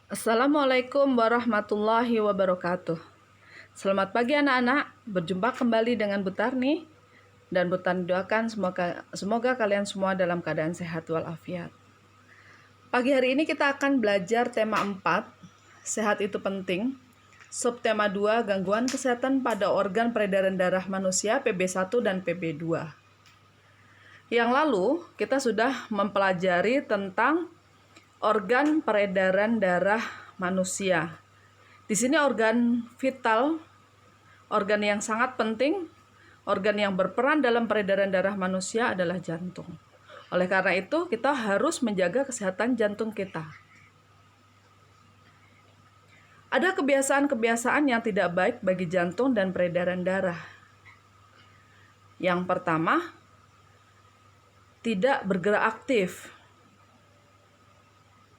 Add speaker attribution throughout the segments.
Speaker 1: Assalamualaikum warahmatullahi wabarakatuh. Selamat pagi anak-anak, berjumpa kembali dengan Bu Tarni. Dan Bu Tarni doakan semoga kalian semua dalam keadaan sehat walafiat. Pagi hari ini kita akan belajar tema 4, sehat itu penting. Subtema 2, gangguan kesehatan pada organ peredaran darah manusia PB1 dan PB2. Yang lalu kita sudah mempelajari tentang organ peredaran darah manusia. Di sini organ vital, organ yang sangat penting, organ yang berperan dalam peredaran darah manusia adalah jantung. Oleh karena itu, kita harus menjaga kesehatan jantung kita. Ada kebiasaan-kebiasaan yang tidak baik bagi jantung dan peredaran darah. Yang pertama, tidak bergerak aktif.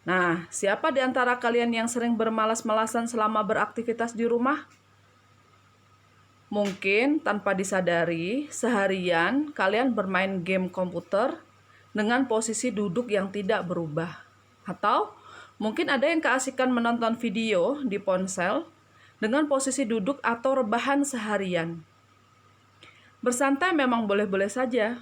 Speaker 1: Nah, siapa di antara kalian yang sering bermalas-malasan selama beraktivitas di rumah? Mungkin tanpa disadari, seharian kalian bermain game komputer dengan posisi duduk yang tidak berubah. Atau mungkin ada yang keasikan menonton video di ponsel dengan posisi duduk atau rebahan seharian. Bersantai memang boleh-boleh saja,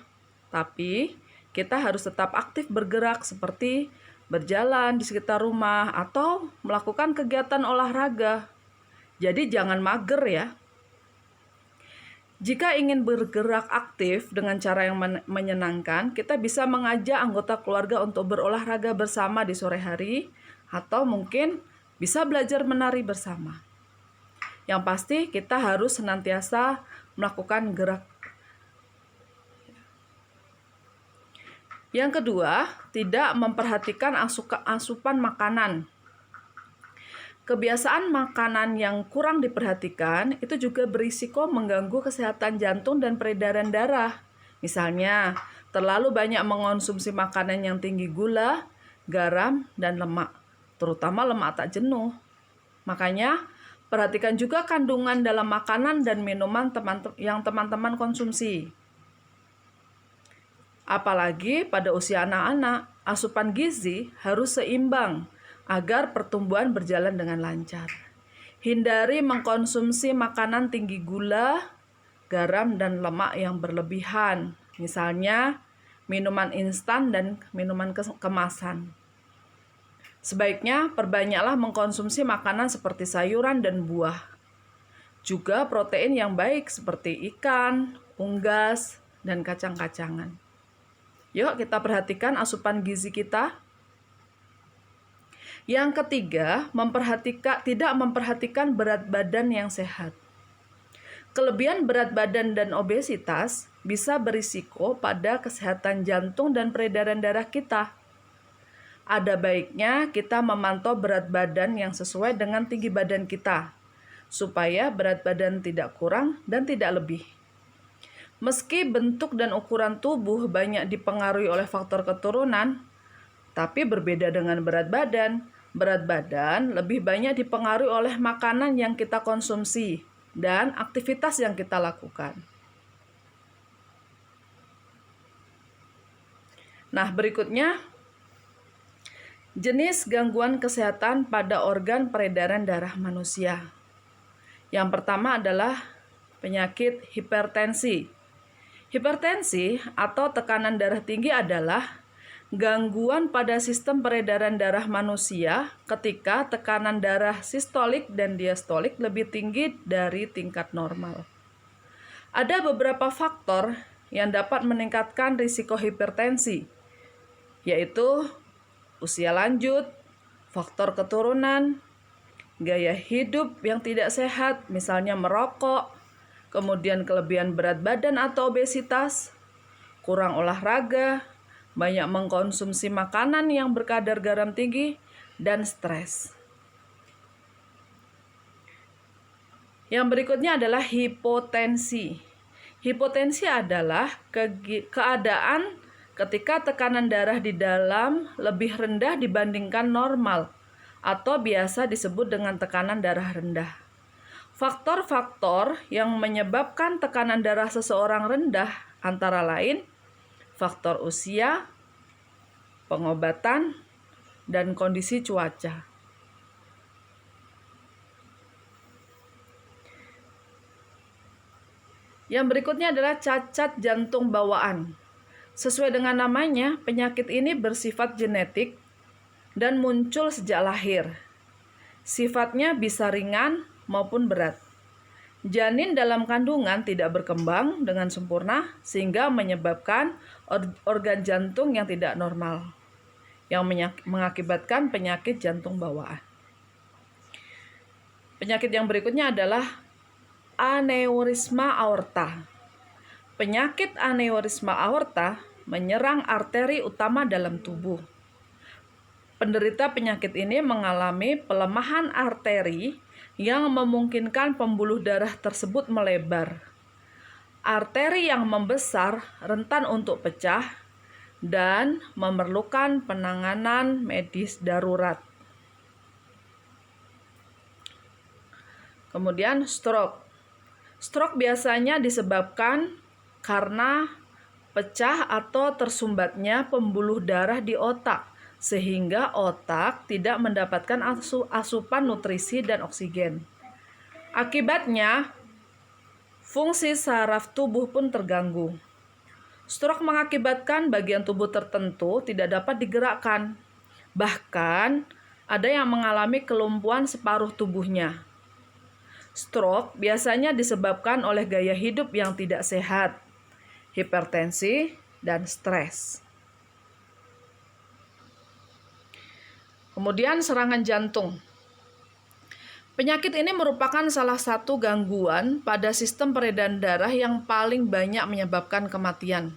Speaker 1: tapi kita harus tetap aktif bergerak seperti berjalan di sekitar rumah atau melakukan kegiatan olahraga. Jadi jangan mager ya. Jika ingin bergerak aktif dengan cara yang menyenangkan, kita bisa mengajak anggota keluarga untuk berolahraga bersama di sore hari atau mungkin bisa belajar menari bersama. Yang pasti kita harus senantiasa melakukan gerak. Yang kedua, tidak memperhatikan asupan makanan. Kebiasaan makanan yang kurang diperhatikan itu juga berisiko mengganggu kesehatan jantung dan peredaran darah. Misalnya, terlalu banyak mengonsumsi makanan yang tinggi gula, garam, dan lemak, terutama lemak tak jenuh. Makanya, perhatikan juga kandungan dalam makanan dan minuman yang teman-teman konsumsi. Apalagi pada usia anak-anak, asupan gizi harus seimbang agar pertumbuhan berjalan dengan lancar. Hindari mengkonsumsi makanan tinggi gula, garam, dan lemak yang berlebihan. Misalnya, minuman instan dan minuman kemasan. Sebaiknya perbanyaklah mengkonsumsi makanan seperti sayuran dan buah. Juga protein yang baik seperti ikan, unggas, dan kacang-kacangan. Yuk kita perhatikan asupan gizi kita. Yang ketiga, tidak memperhatikan berat badan yang sehat. Kelebihan berat badan dan obesitas bisa berisiko pada kesehatan jantung dan peredaran darah kita. Ada baiknya kita memantau berat badan yang sesuai dengan tinggi badan kita, supaya berat badan tidak kurang dan tidak lebih. Meski bentuk dan ukuran tubuh banyak dipengaruhi oleh faktor keturunan, tapi berbeda dengan berat badan. Berat badan lebih banyak dipengaruhi oleh makanan yang kita konsumsi dan aktivitas yang kita lakukan. Nah, berikutnya, jenis gangguan kesehatan pada organ peredaran darah manusia. Yang pertama adalah penyakit hipertensi. Hipertensi atau tekanan darah tinggi adalah gangguan pada sistem peredaran darah manusia ketika tekanan darah sistolik dan diastolik lebih tinggi dari tingkat normal. Ada beberapa faktor yang dapat meningkatkan risiko hipertensi, yaitu usia lanjut, faktor keturunan, gaya hidup yang tidak sehat, misalnya merokok, kemudian kelebihan berat badan atau obesitas, kurang olahraga, banyak mengkonsumsi makanan yang berkadar garam tinggi, dan stres. Yang berikutnya adalah hipotensi. Hipotensi adalah keadaan ketika tekanan darah di dalam lebih rendah dibandingkan normal, atau biasa disebut dengan tekanan darah rendah. Faktor-faktor yang menyebabkan tekanan darah seseorang rendah antara lain faktor usia, pengobatan, dan kondisi cuaca. Yang berikutnya adalah cacat jantung bawaan. Sesuai dengan namanya, penyakit ini bersifat genetik dan muncul sejak lahir. Sifatnya bisa ringan maupun berat. Janin dalam kandungan tidak berkembang dengan sempurna sehingga menyebabkan organ jantung yang tidak normal, yang mengakibatkan penyakit jantung bawaan. Penyakit yang berikutnya adalah aneurisma aorta. Penyakit aneurisma aorta menyerang arteri utama dalam tubuh. Penderita penyakit ini mengalami pelemahan arteri yang memungkinkan pembuluh darah tersebut melebar. Arteri yang membesar rentan untuk pecah dan memerlukan penanganan medis darurat. Kemudian stroke. Stroke biasanya disebabkan karena pecah atau tersumbatnya pembuluh darah di otak, sehingga otak tidak mendapatkan asupan nutrisi dan oksigen. Akibatnya, fungsi saraf tubuh pun terganggu. Stroke mengakibatkan bagian tubuh tertentu tidak dapat digerakkan. Bahkan, ada yang mengalami kelumpuhan separuh tubuhnya. Stroke biasanya disebabkan oleh gaya hidup yang tidak sehat, hipertensi, dan stres. Kemudian serangan jantung. Penyakit ini merupakan salah satu gangguan pada sistem peredaran darah yang paling banyak menyebabkan kematian.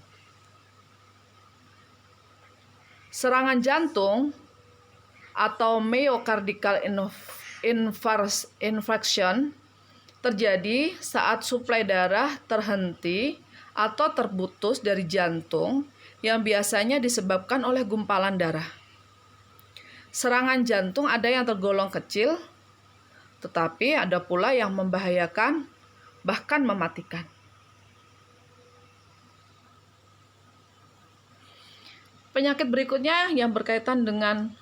Speaker 1: Serangan jantung atau myocardial infarction terjadi saat suplai darah terhenti atau terputus dari jantung yang biasanya disebabkan oleh gumpalan darah. Serangan jantung ada yang tergolong kecil, tetapi ada pula yang membahayakan, bahkan mematikan. Penyakit berikutnya yang berkaitan dengan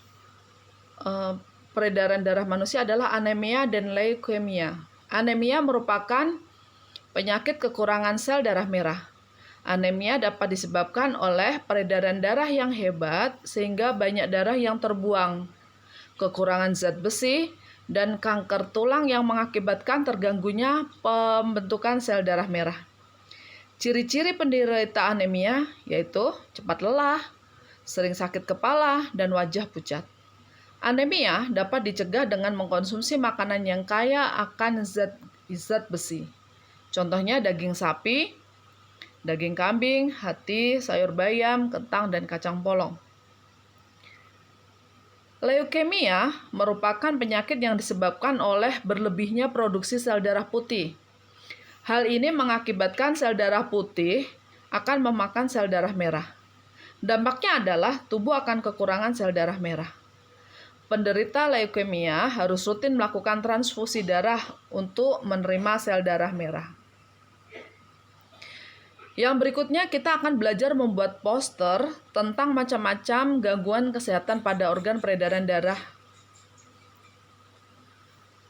Speaker 1: peredaran darah manusia adalah anemia dan leukemia. Anemia merupakan penyakit kekurangan sel darah merah. Anemia dapat disebabkan oleh peredaran darah yang hebat sehingga banyak darah yang terbuang, kekurangan zat besi, dan kanker tulang yang mengakibatkan terganggunya pembentukan sel darah merah. Ciri-ciri penderita anemia yaitu cepat lelah, sering sakit kepala, dan wajah pucat. Anemia dapat dicegah dengan mengkonsumsi makanan yang kaya akan zat besi. Contohnya daging sapi, daging kambing, hati, sayur bayam, kentang, dan kacang polong. Leukemia merupakan penyakit yang disebabkan oleh berlebihnya produksi sel darah putih. Hal ini mengakibatkan sel darah putih akan memakan sel darah merah. Dampaknya adalah tubuh akan kekurangan sel darah merah. Penderita leukemia harus rutin melakukan transfusi darah untuk menerima sel darah merah. Yang berikutnya kita akan belajar membuat poster tentang macam-macam gangguan kesehatan pada organ peredaran darah.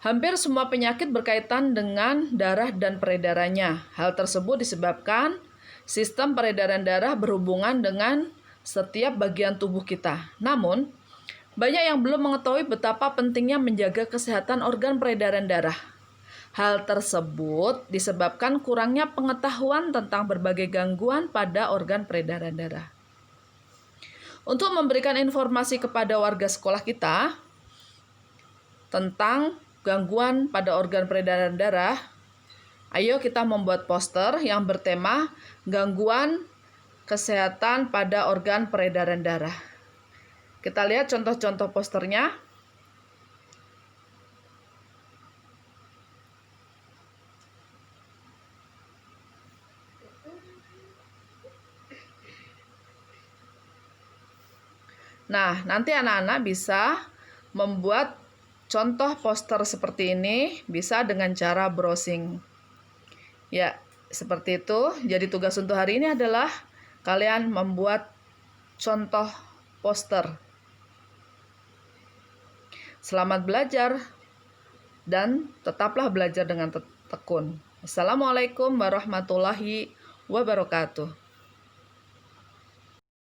Speaker 1: Hampir semua penyakit berkaitan dengan darah dan peredarannya. Hal tersebut disebabkan sistem peredaran darah berhubungan dengan setiap bagian tubuh kita. Namun, banyak yang belum mengetahui betapa pentingnya menjaga kesehatan organ peredaran darah. Hal tersebut disebabkan kurangnya pengetahuan tentang berbagai gangguan pada organ peredaran darah. Untuk memberikan informasi kepada warga sekolah kita tentang gangguan pada organ peredaran darah, ayo kita membuat poster yang bertema gangguan kesehatan pada organ peredaran darah. Kita lihat contoh-contoh posternya. Nah, nanti anak-anak bisa membuat contoh poster seperti ini, bisa dengan cara browsing. Ya, seperti itu. Jadi tugas untuk hari ini adalah kalian membuat contoh poster. Selamat belajar dan tetaplah belajar dengan tekun. Assalamualaikum warahmatullahi wabarakatuh.